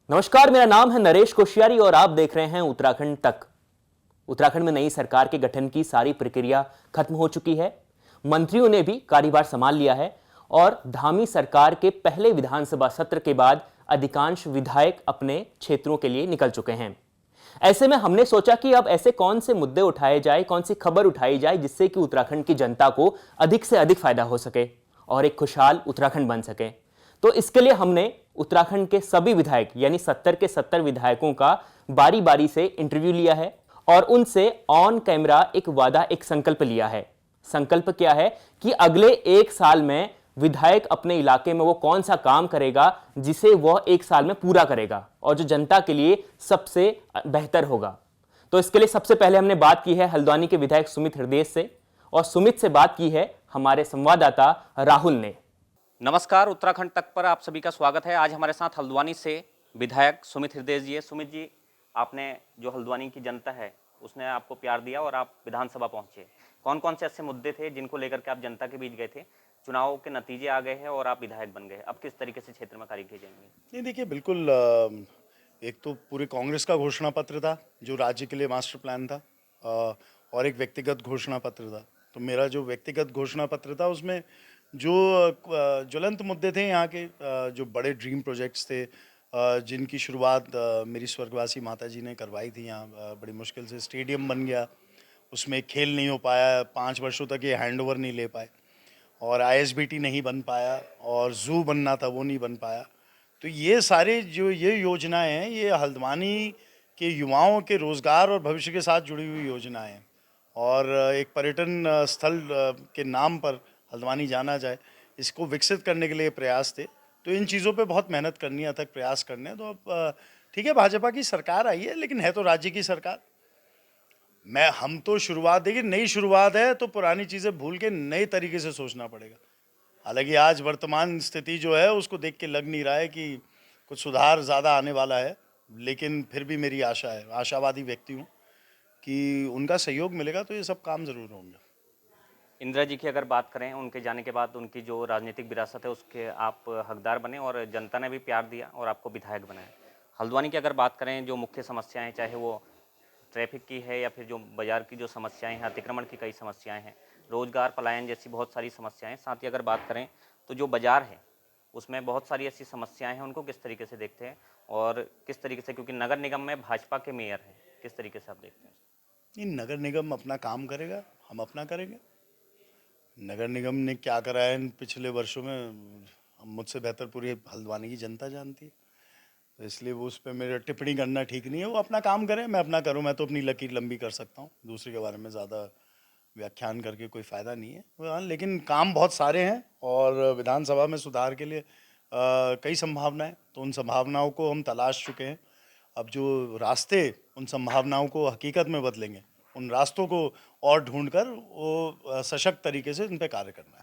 नमस्कार, मेरा नाम है नरेश कोश्यारी और आप देख रहे हैं उत्तराखंड तक। उत्तराखंड में नई सरकार के गठन की सारी प्रक्रिया खत्म हो चुकी है। मंत्रियों ने भी कार्यभार संभाल लिया है और धामी सरकार के पहले विधानसभा सत्र के बाद अधिकांश विधायक अपने क्षेत्रों के लिए निकल चुके हैं। ऐसे में हमने सोचा कि अब ऐसे कौन से मुद्दे उठाए जाए, कौन सी खबर उठाई जाए जिससे कि उत्तराखंड की जनता को अधिक से अधिक फायदा हो सके और एक खुशहाल उत्तराखंड बन सके। तो इसके लिए हमने उत्तराखंड के सभी विधायक यानी 70 के 70 विधायकों का बारी बारी से इंटरव्यू लिया है और उनसे ऑन कैमरा एक वादा, एक संकल्प लिया है। संकल्प क्या है कि अगले एक साल में विधायक अपने इलाके में वो कौन सा काम करेगा जिसे वह एक साल में पूरा करेगा और जो जनता के लिए सबसे बेहतर होगा। तो इसके लिए सबसे पहले हमने बात की है हल्द्वानी के विधायक सुमित हृदय से और सुमित से बात की है हमारे संवाददाता राहुल ने। नमस्कार, उत्तराखंड तक पर आप सभी का स्वागत है। आज हमारे साथ हल्द्वानी से विधायक सुमित हृदय जी है। सुमित जी, आपने जो हल्द्वानी की जनता है उसने आपको प्यार दिया और आप विधानसभा पहुंचे। कौन कौन से ऐसे मुद्दे थे जिनको लेकर के आप जनता के बीच गए थे? चुनाव के नतीजे आ गए हैं और आप विधायक बन गए, अब किस तरीके से क्षेत्र में कार्य किए जाएंगे? नहीं, देखिए बिल्कुल एक तो पूरे कांग्रेस का घोषणा पत्र था जो राज्य के लिए मास्टर प्लान था, और एक व्यक्तिगत घोषणा पत्र था। तो मेरा जो व्यक्तिगत घोषणा पत्र था उसमें जो ज्वलंत मुद्दे थे यहाँ के, जो बड़े ड्रीम प्रोजेक्ट्स थे, जिनकी शुरुआत मेरी स्वर्गवासी माता जी ने करवाई थी यहाँ, बड़ी मुश्किल से स्टेडियम बन गया, उसमें खेल नहीं हो पाया, 5 वर्षों तक ये हैंडओवर नहीं ले पाए, और आईएसबीटी नहीं बन पाया, और जू बनना था वो नहीं बन पाया। तो ये सारे जो ये योजनाएं हैं ये हल्द्वानी के युवाओं के रोज़गार और भविष्य के साथ जुड़ी हुई योजनाएं हैं, और एक पर्यटन स्थल के नाम पर हल्द्वानी जाना जाए, इसको विकसित करने के लिए प्रयास थे। तो इन चीज़ों पे बहुत मेहनत करनी है, तक प्रयास करने हैं। तो अब ठीक है, भाजपा की सरकार आई है, लेकिन है तो राज्य की सरकार। हम तो शुरुआत, देखिए नई शुरुआत है तो पुरानी चीज़ें भूल के नए तरीके से सोचना पड़ेगा। हालांकि आज वर्तमान स्थिति जो है उसको देख के लग नहीं रहा है कि कुछ सुधार ज़्यादा आने वाला है, लेकिन फिर भी मेरी आशा है, आशावादी व्यक्ति हूँ कि उनका सहयोग मिलेगा तो ये सब काम ज़रूर होंगे। इंदिरा जी की अगर बात करें, उनके जाने के बाद उनकी जो राजनीतिक विरासत है उसके आप हकदार बने और जनता ने भी प्यार दिया और आपको विधायक बनाया। हल्द्वानी की अगर बात करें, जो मुख्य समस्याएं, चाहे वो ट्रैफिक की है या फिर जो बाजार की जो समस्याएं हैं, अतिक्रमण की कई समस्याएं हैं, रोजगार पलायन जैसी बहुत सारी समस्याएं। साथ ही अगर बात करें तो जो बाजार है उसमें बहुत सारी ऐसी समस्याएं हैं, उनको किस तरीके से देखते हैं और किस तरीके से, क्योंकि नगर निगम में भाजपा के मेयर हैं, किस तरीके से आप देखते हैं? नहीं, नगर निगम अपना काम करेगा, हम अपना करेंगे। नगर निगम ने क्या करा है इन पिछले वर्षों में, हम मुझसे बेहतर पूरी हल्द्वानी की जनता जानती है, तो इसलिए वो उस पर मेरा टिप्पणी करना ठीक नहीं है। वो अपना काम करें, मैं अपना करूं। मैं तो अपनी लकीर लंबी कर सकता हूं, दूसरे के बारे में ज़्यादा व्याख्यान करके कोई फ़ायदा नहीं है। हाँ, लेकिन काम बहुत सारे हैं और विधानसभा में सुधार के लिए कई संभावनाएं, तो उन संभावनाओं को हम तलाश चुके हैं। अब जो रास्ते उन संभावनाओं को हकीकत में बदलेंगे, उन रास्तों को और ढूंढकर वो सशक्त तरीके से उन पर कार्य करना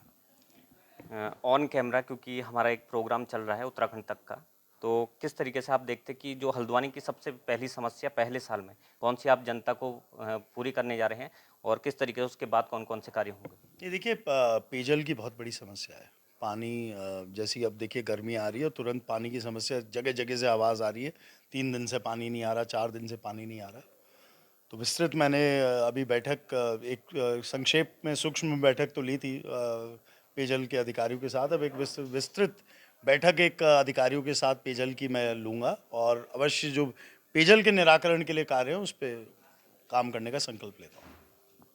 है। ऑन कैमरा, क्योंकि हमारा एक प्रोग्राम चल रहा है उत्तराखंड तक का, तो किस तरीके से आप देखते कि जो हल्द्वानी की सबसे पहली समस्या पहले साल में कौन सी आप जनता को पूरी करने जा रहे हैं और किस तरीके से उसके बाद कौन कौन से कार्य होंगे? ये देखिए, पेयजल की बहुत बड़ी समस्या है। पानी, जैसी अब देखिए गर्मी आ रही है, तुरंत पानी की समस्या जगह जगह से आवाज़ आ रही है। 3 दिन से पानी नहीं आ रहा, 4 दिन से पानी नहीं आ रहा। तो विस्तृत मैंने अभी बैठक, एक संक्षेप में सूक्ष्म बैठक तो ली थी पेयजल के अधिकारियों के साथ। अब एक विस्तृत बैठक एक अधिकारियों के साथ पेयजल की मैं लूँगा, और अवश्य जो पेयजल के निराकरण के लिए कार्य है उस पर काम करने का संकल्प लेता हूँ।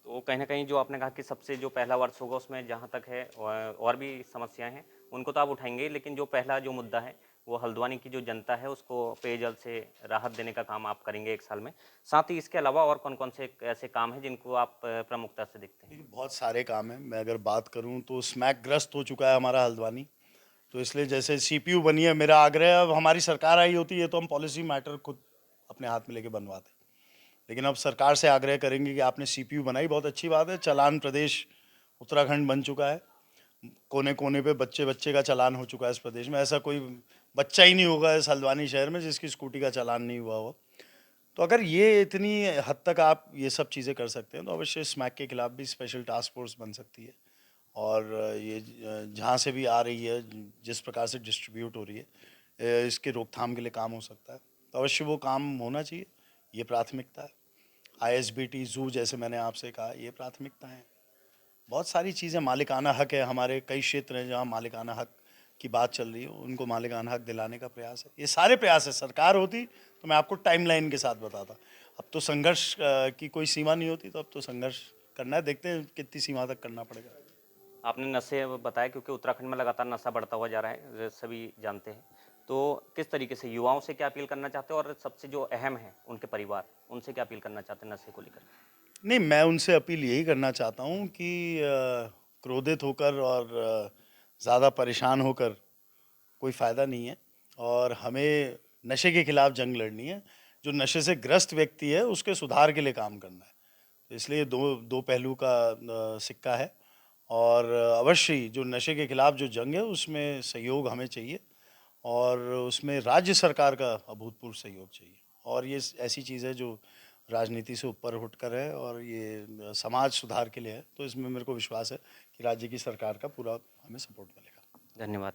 तो कहीं ना कहीं जो आपने कहा कि सबसे जो पहला वर्ष होगा उसमें जहाँ तक है और भी समस्याएं हैं उनको तो आप उठाएंगे, लेकिन जो पहला जो मुद्दा है वो हल्द्वानी की जो जनता है उसको पेयजल से राहत देने का काम आप करेंगे एक साल में। साथ ही इसके अलावा और कौन कौन से ऐसे काम हैं जिनको आप प्रमुखता से देखते हैं? देखिए, बहुत सारे काम हैं। मैं अगर बात करूं तो स्मैक ग्रस्त हो चुका है हमारा हल्द्वानी। तो इसलिए जैसे सीपीयू बनी है, मेरा आग्रह है, अब हमारी सरकार आई होती है तो हम पॉलिसी मैटर खुद अपने हाथ में लेके बनवाते। लेकिन अब सरकार से आग्रह करेंगे कि आपने सीपीयू बनाई, बहुत अच्छी बात है। चालान प्रदेश उत्तराखंड बन चुका है। कोने कोने पे बच्चे बच्चे का चालान हो चुका है इस प्रदेश में। ऐसा कोई बच्चा ही नहीं होगा इस हल्द्वानी शहर में जिसकी स्कूटी का चालान नहीं हुआ हो। तो अगर ये इतनी हद तक आप ये सब चीज़ें कर सकते हैं तो अवश्य स्मैक के खिलाफ भी स्पेशल टास्क फोर्स बन सकती है। और ये जहाँ से भी आ रही है, जिस प्रकार से डिस्ट्रीब्यूट हो रही है, इसके रोकथाम के लिए काम हो सकता है, तो अवश्य वो काम होना चाहिए। ये प्राथमिकता है। ISBT जू जैसे मैंने आपसे कहा, ये प्राथमिकता है। बहुत सारी चीज़ें, मालिकाना हक है, हमारे कई क्षेत्र हैं जहाँ मालिकाना हक की बात चल रही है, उनको मालिकाना हक दिलाने का प्रयास है। ये सारे प्रयास है। सरकार होती तो मैं आपको टाइमलाइन के साथ बताता। अब तो संघर्ष की कोई सीमा नहीं होती, तो अब तो संघर्ष करना है। देखते हैं कितनी सीमा तक करना पड़ेगा। आपने नशे बताया, क्योंकि उत्तराखंड में लगातार नशा बढ़ता हुआ जा रहा है, सभी जानते हैं। तो किस तरीके से युवाओं से क्या अपील करना चाहते हो, और सबसे जो अहम है उनके परिवार, उनसे क्या अपील करना चाहते हैं नशे को लेकर? नहीं, मैं उनसे अपील यही करना चाहता हूँ कि क्रोधित होकर और ज़्यादा परेशान होकर कोई फ़ायदा नहीं है, और हमें नशे के खिलाफ जंग लड़नी है। जो नशे से ग्रस्त व्यक्ति है, उसके सुधार के लिए काम करना है। तो इसलिए दो दो पहलू का सिक्का है, और अवश्य ही जो नशे के खिलाफ जो जंग है, उसमें सहयोग हमें चाहिए, और उसमें राज्य सरकार का अभूतपूर्व सहयोग चाहिए। और ये ऐसी चीज़ है जो राजनीति से ऊपर उठकर है, और ये समाज सुधार के लिए है। तो इसमें मेरे को विश्वास है कि राज्य की सरकार का पूरा हमें सपोर्ट मिलेगा। धन्यवाद।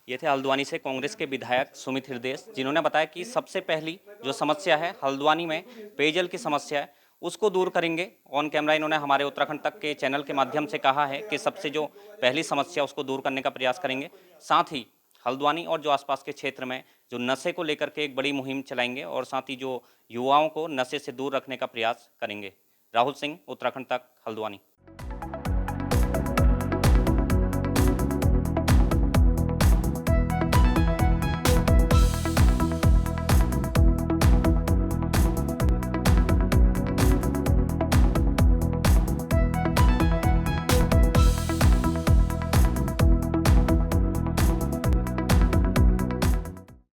ये थे हल्द्वानी से कांग्रेस के विधायक सुमित हृदय, जिन्होंने बताया कि सबसे पहली जो समस्या है हल्द्वानी में पेयजल की समस्या है, उसको दूर करेंगे। ऑन कैमरा इन्होंने हमारे उत्तराखंड तक के चैनल के माध्यम से कहा है कि सबसे जो पहली समस्या उसको दूर करने का प्रयास करेंगे। साथ ही हल्द्वानी और जो आसपास के क्षेत्र में जो नशे को लेकर के एक बड़ी मुहिम चलाएंगे, और साथ ही जो युवाओं को नशे से दूर रखने का प्रयास करेंगे। राहुल सिंह, उत्तराखंड तक, हल्द्वानी।